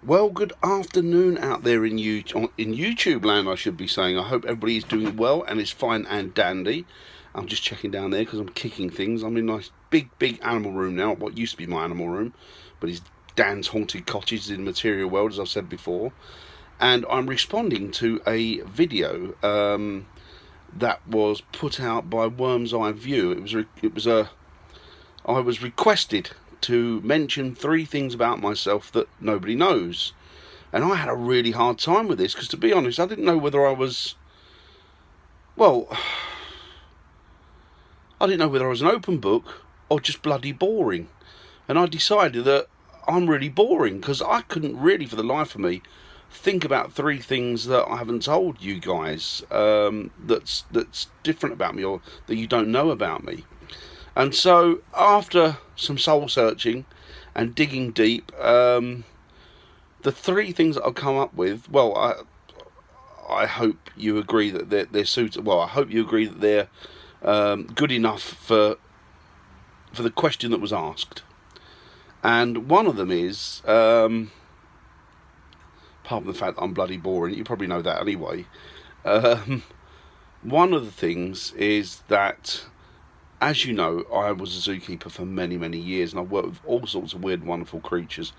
Well, good afternoon out there in YouTube land, I should be saying. I hope everybody is doing well and is fine and dandy. I'm just checking down there because I'm kicking things. I'm in a nice big animal room now, what used to be my animal room, but it's Dan's Haunted Cottage in Material World, as I've said before. And I'm responding to a video that was put out by Worm's Eye View. I was requested to mention 3 things about myself that nobody knows. And I had a really hard time with this because, to be honest, I didn't know whether I was, well, I didn't know whether I was an open book or just bloody boring. And I decided that I'm really boring because I couldn't really, for the life of me, think about 3 things that I haven't told you guys that's different about me or that you don't know about me. And so, after some soul searching and digging deep, the 3 things that I've come up with, well, I hope you agree that they're suitable. Well, I hope you agree that they're good enough for the question that was asked. And one of them is, apart from the fact that I'm bloody boring, you probably know that anyway. One of the things is that, as you know, I was a zookeeper for many years, and I've worked with all sorts of weird and wonderful creatures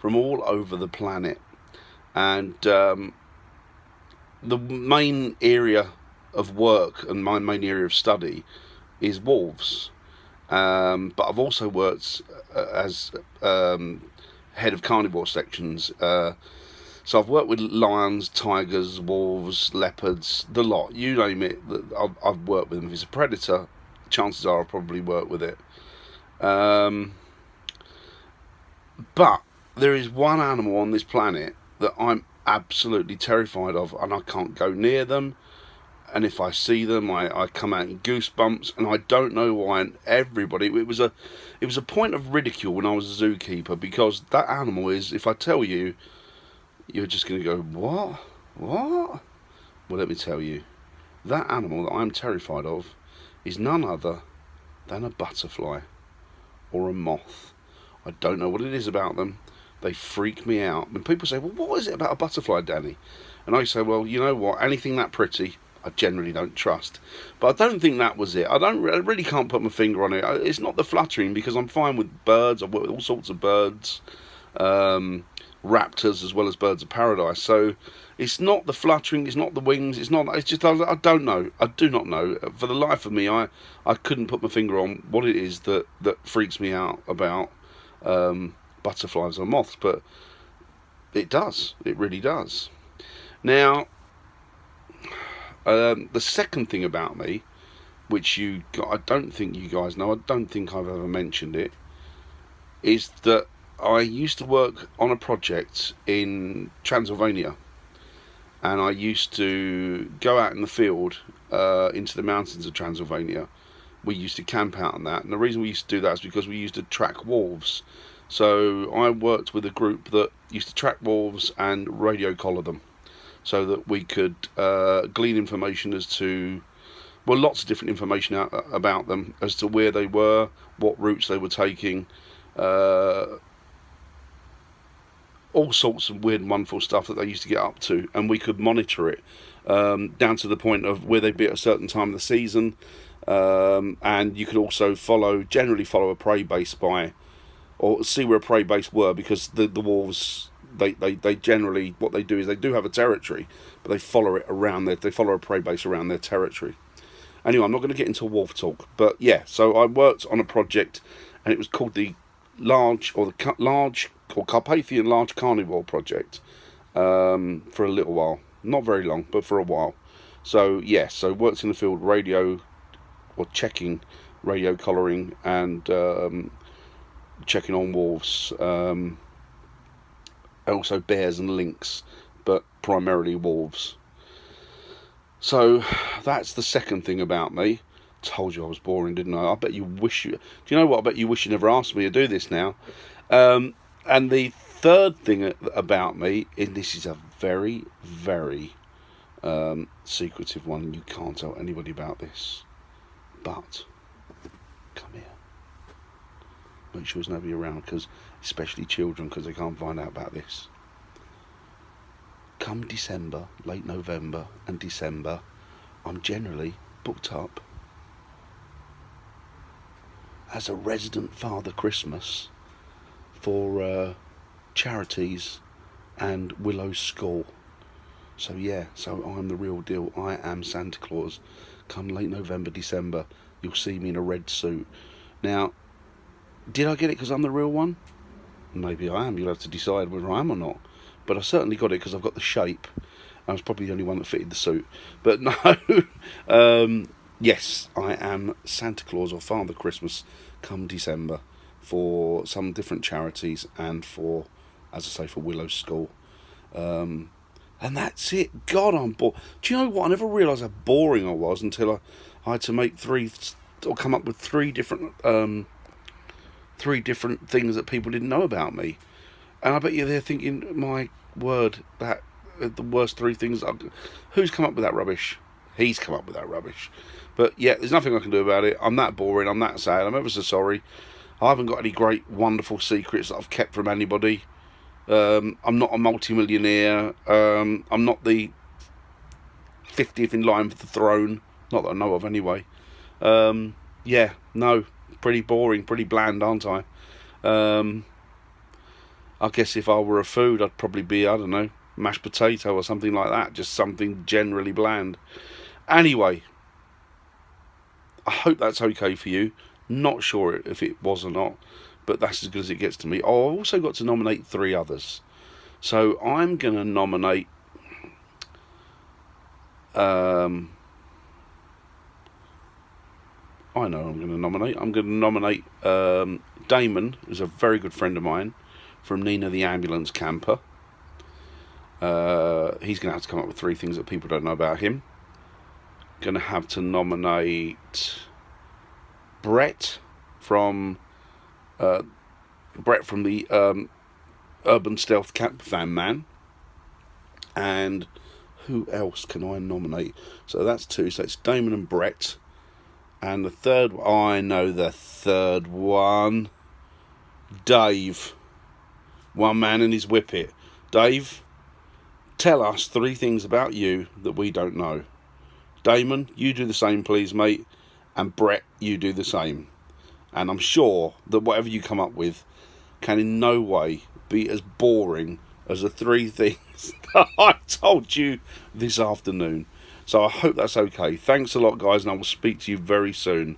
from all over the planet. And the main area of work and my main area of study is wolves. But I've also worked as head of carnivore sections. So I've worked with lions, tigers, wolves, leopards, the lot. You name it, I've worked with them. If it's a predator, chances are I'll probably work with it. But there is one animal on this planet that I'm absolutely terrified of, and I can't go near them. And if I see them, I come out in goosebumps, and I don't know why. And everybody, it was a point of ridicule when I was a zookeeper, because that animal is, if I tell you, you're just going to go, what? Well, let me tell you, that animal that I'm terrified of is none other than a butterfly or a moth. I don't know what it is about them. They freak me out. And people say, well, what is it about a butterfly, Danny? And I say, well, you know what? Anything that pretty, I generally don't trust. But I don't think that was it. I really can't put my finger on it. It's not the fluttering, because I'm fine with birds. I've worked with all sorts of birds, raptors as well as birds of paradise. So it's not the fluttering, it's not the wings, it's just, I don't know. I do not know. For the life of me, I couldn't put my finger on what it is that freaks me out about butterflies or moths, but it does. It really does. Now, the second thing about me, which I don't think you guys know, I don't think I've ever mentioned it, is that I used to work on a project in Transylvania, and I used to go out in the field into the mountains of Transylvania. We used to camp out on that, and the reason we used to do that is because we used to track wolves. So I worked with a group that used to track wolves and radio collar them, so that we could glean information as to, well, lots of different information about them, as to where they were, what routes they were taking, all sorts of weird and wonderful stuff that they used to get up to, and we could monitor it down to the point of where they'd be at a certain time of the season, and you could also generally follow a prey base or see where a prey base were, because the wolves, they generally, what they do is they do have a territory, but they follow a prey base around their territory. Anyway, I'm not going to get into wolf talk, but yeah, so I worked on a project, and it was called the Carpathian Large Carnivore Project, for a little while. Not very long, but for a while. So yes, so worked in the field checking radio collaring and checking on wolves, also bears and lynx, but primarily wolves. So that's the second thing about me. Told you I was boring, didn't I? Do you know what? I bet you wish you never asked me to do this now. And the third thing about me, and this is a very secretive one, and you can't tell anybody about this, but come here. Make sure there's nobody around, especially children, because they can't find out about this. come December, late November and December, I'm generally booked up as a resident Father Christmas for charities and Willow School. So yeah, so I'm the real deal. I am Santa Claus. Come late November, December, you'll see me in a red suit. Now, did I get it because I'm the real one? Maybe I am. You'll have to decide whether I am or not. But I certainly got it because I've got the shape. I was probably the only one that fitted the suit. But no, yes, I am Santa Claus or Father Christmas come December for some different charities and for, as I say, for Willow School. And that's it. God, I'm bored. Do you know what? I never realised how boring I was until I had to make come up with three different things that people didn't know about me. And I bet you they're thinking, my word, that the worst three things. Who's come up with that rubbish? He's come up with that rubbish. But yeah, there's nothing I can do about it. I'm that boring. I'm that sad. I'm ever so sorry. I haven't got any great, wonderful secrets that I've kept from anybody. I'm not a multi-millionaire. I'm not the 50th in line for the throne. Not that I know of, anyway. Yeah, no, pretty boring, pretty bland, aren't I? I guess if I were a food, I'd probably be, I don't know, mashed potato or something like that. Just something generally bland. Anyway, I hope that's okay for you. Not sure if it was or not, but that's as good as it gets to me. Oh, I've also got to nominate 3 others. So I'm going to nominate I know I'm going to nominate. I'm going to nominate Damon, who's a very good friend of mine, from Nina the Ambulance Camper. He's going to have to come up with 3 things that people don't know about him. Going to have to nominate Brett from the Urban Stealth Camp Van Man. And who else can I nominate? So that's 2. So it's Damon and Brett. And the third, I know the third one. Dave. One man and his whippet. Dave, tell us 3 things about you that we don't know. Damon, you do the same, please, mate. And Brett, you do the same. And I'm sure that whatever you come up with can in no way be as boring as the 3 things that I told you this afternoon. So I hope that's okay. Thanks a lot, guys, and I will speak to you very soon.